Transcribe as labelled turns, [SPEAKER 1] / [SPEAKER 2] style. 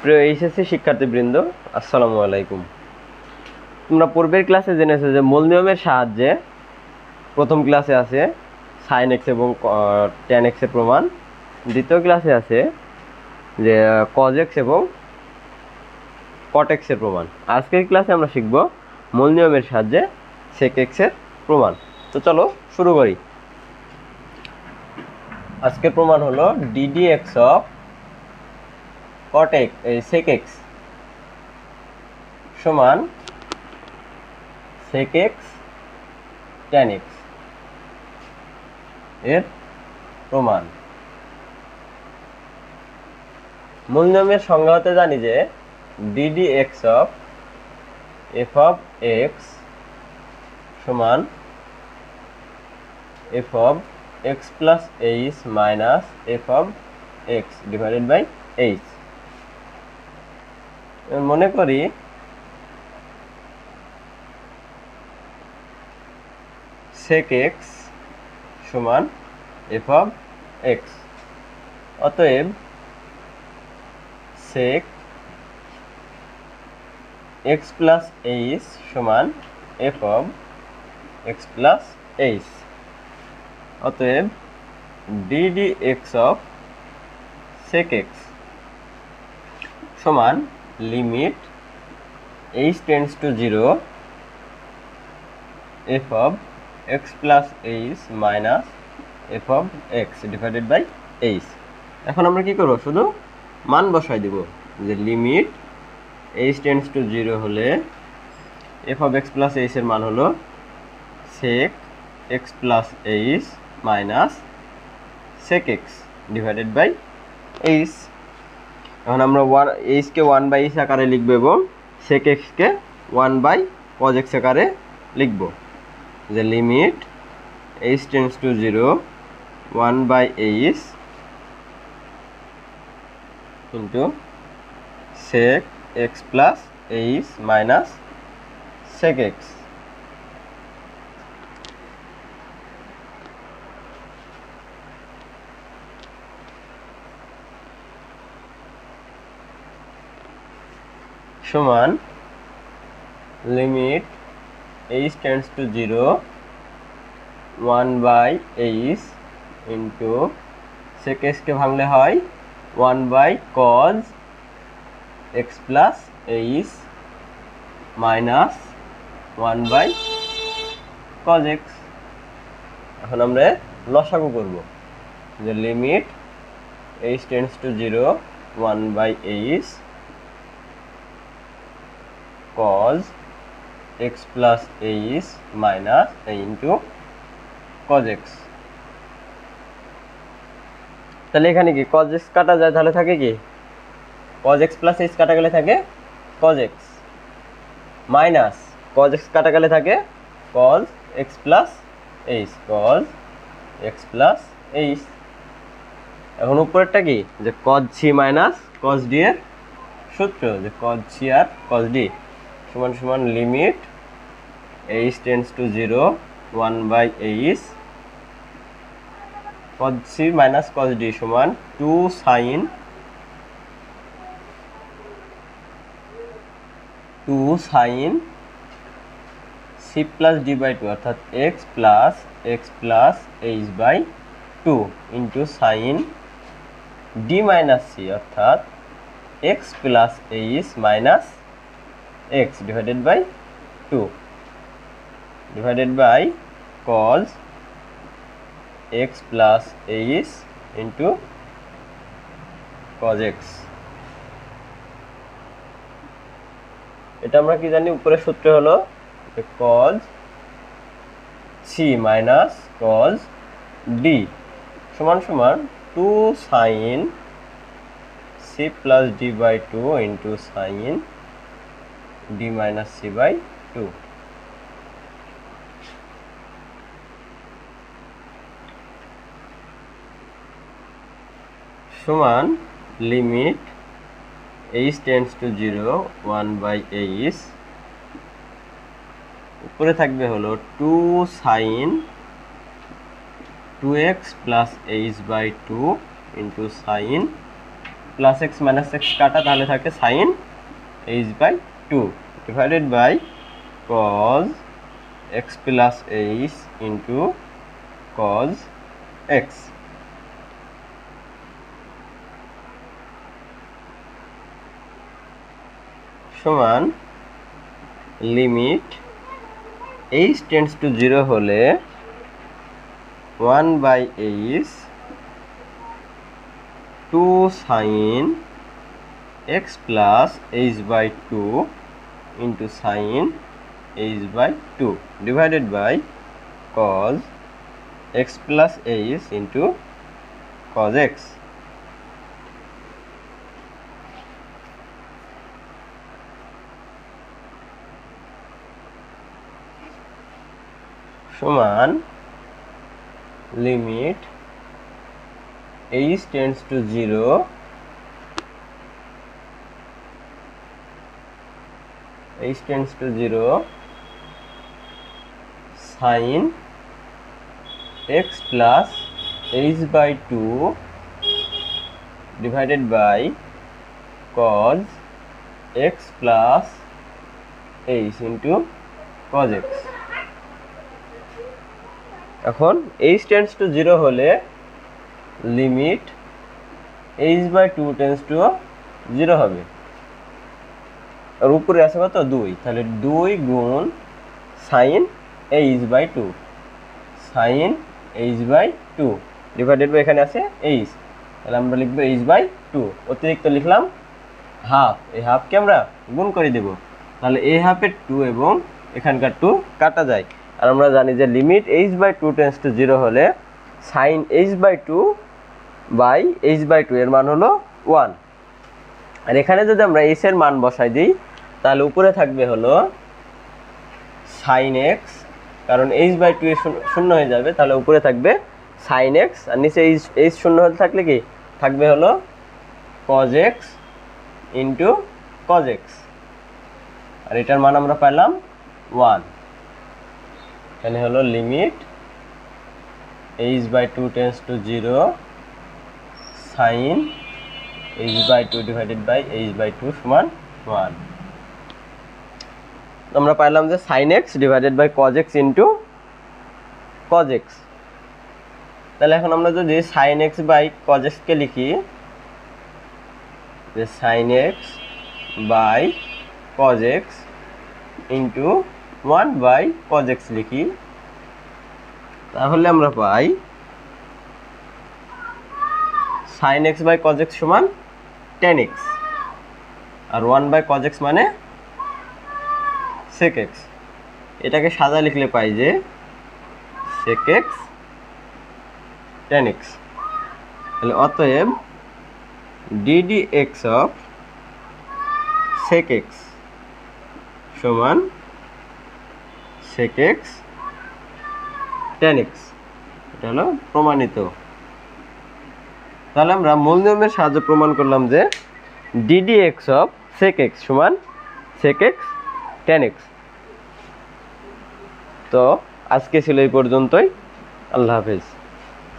[SPEAKER 1] প্রিয় এইচএসসি শিক্ষার্থীবৃন্দ, আসসালামু আলাইকুম। তোমরা পূর্বের ক্লাসে জেনেছো যে মূল নিয়মের সাহায্যে প্রথম ক্লাসে আছে সাইন এক্স এবং ট্যান এক্সের প্রমাণ, দ্বিতীয় ক্লাসে আছে যে কজ এক্স এবং কট এক্সের প্রমাণ। আজকের ক্লাসে আমরা শিখব মূল নিয়মের সাহায্যে সেক এক্সের প্রমাণ। তো চলো শুরু করি। আজকের প্রমাণ হলো d d x of cot x sec x সমান সেক এক্স ট্যান এক্স এর প্রমাণ। মূল নিয়মের সংজ্ঞা হতে জানি যে d d x of f of x সমান f of x plus h minus f of x divided by h. মনে করি সেক এক্স সমান এফ অফ এক্স, অতএব সেক এক্স প্লাস এইচ সমান f of x plus h. অতএব d d x of sec x সমান limit h tends to 0 f of x plus h minus f of x divided by h. এখন আমরা কি করব, শুধু মান বসাই দেব যে লিমিট এইচ টেন্ডস টু 0 হলে f of x plus h এর মান হলো sec x plus h minus sec x divided by h. এখন আমরা এইচকে 1/h আকারে লিখব এবং সেক এক্সকে 1/cos x আকারে লিখব। যে limit h tends to 0 1/h into sec x plus h minus sec x. সমান limit h tends to 0 1/h into sec এক্সকে ভাঙলে হয় 1/cos x plus h minus 1/cos x। এখন আমরা লসাগু করব যে limit h tends to 0 1/h cos x plus h minus into cos x। তাহলে এখানে কি cos x কাটা যায়, তাহলে থাকে কি cos x plus h কাটা গেলে থাকে cos x minus cos x কাটা গেলে থাকে cos x plus h cos x plus h। এখন উপরেরটা কি যে cos c minus cos d এর সূত্র, যে cos c আর cos d সমান সমান limit h tends to 0 1/h cos c minus cos d সমান 2 sin c plus d by 2 অর্থাৎ x plus h by 2 into sin d minus c অর্থাৎ x plus h minus x divided by 2 divided by cos x plus h into cos x। এটা আমরা কি জানি, উপরের সূত্র হলো cos c minus cos d সমান সমান 2 sin c plus d by 2 into sin d minus c by 2। সমান limit h tends to 0 1/h উপরে থাকবে হলো 2 sin 2x plus h by 2 into sin plus x minus x কাটা, তাহলে থাকে sine h by two divided by cos x plus h into cos x. সমান limit h tends to 0 হলে 1/h 2 sin x plus h by 2 into sin h by 2 divided by cos x plus h into cos x। সমান limit h tends to 0 sin x plus h by 2 divided by cos x plus h into cos x। এখন h tends to 0 হলে limit h by 2 tends to 0 হবে, আর উপরে আছে কত 2, তাহলে 2 গুণ sin h by 2 sin h by 2 divided by এখানে আছে h, তাহলে আমরা লিখব h by 2, অতিরিক্ত লিখলাম হাফ, এই হাফকে আমরা গুণ করে দেব, তাহলে এই হাফের 2 এবং এখানকার 2 কাটা যায়। আর আমরা জানি যে limit h by 2 tends to 0 হলে sin h by 2 by h by 2 এর মান হলো 1। আর এখানে যদি আমরা h এর মান বসাই দিই তাহলে উপরে থাকবে হলো sin x, কারণ h by 2 শূন্য হয়ে যাবে, তাহলে উপরে থাকবে sin x, আর নিচে h শূন্য হতে থাকলে কি থাকবে হলো cos x into cos x, আর এটার মান আমরা পেলাম 1। এখানে হলো limit h by 2 tends to 0 sin h by 2 divided by h by 2 সমান 1। আমরা পাইলাম যে sin x divided by cos x into cos x। তাহলে এখন আমরা যদি sin x by cos x কে লিখি, যে sin x by cos x into 1 by cos x লিখি, তাহলে আমরা পাই sin x by cos x সমান tan x, R 1 by cos x মানে sec x। এটাকে সাদা লিখলে পাই যে sec x tan x। তাহলে অতএব ddx of sec x সমান sec x tan x, এটা হলো প্রমাণিত। তাহলে আমরা মূল নিয়মের সাহায্যে প্রমাণ করলাম যে ddx of sec x সমান sec x tan x। তো আজকে ছিল এই পর্যন্তই, আল্লাহ হাফেজ।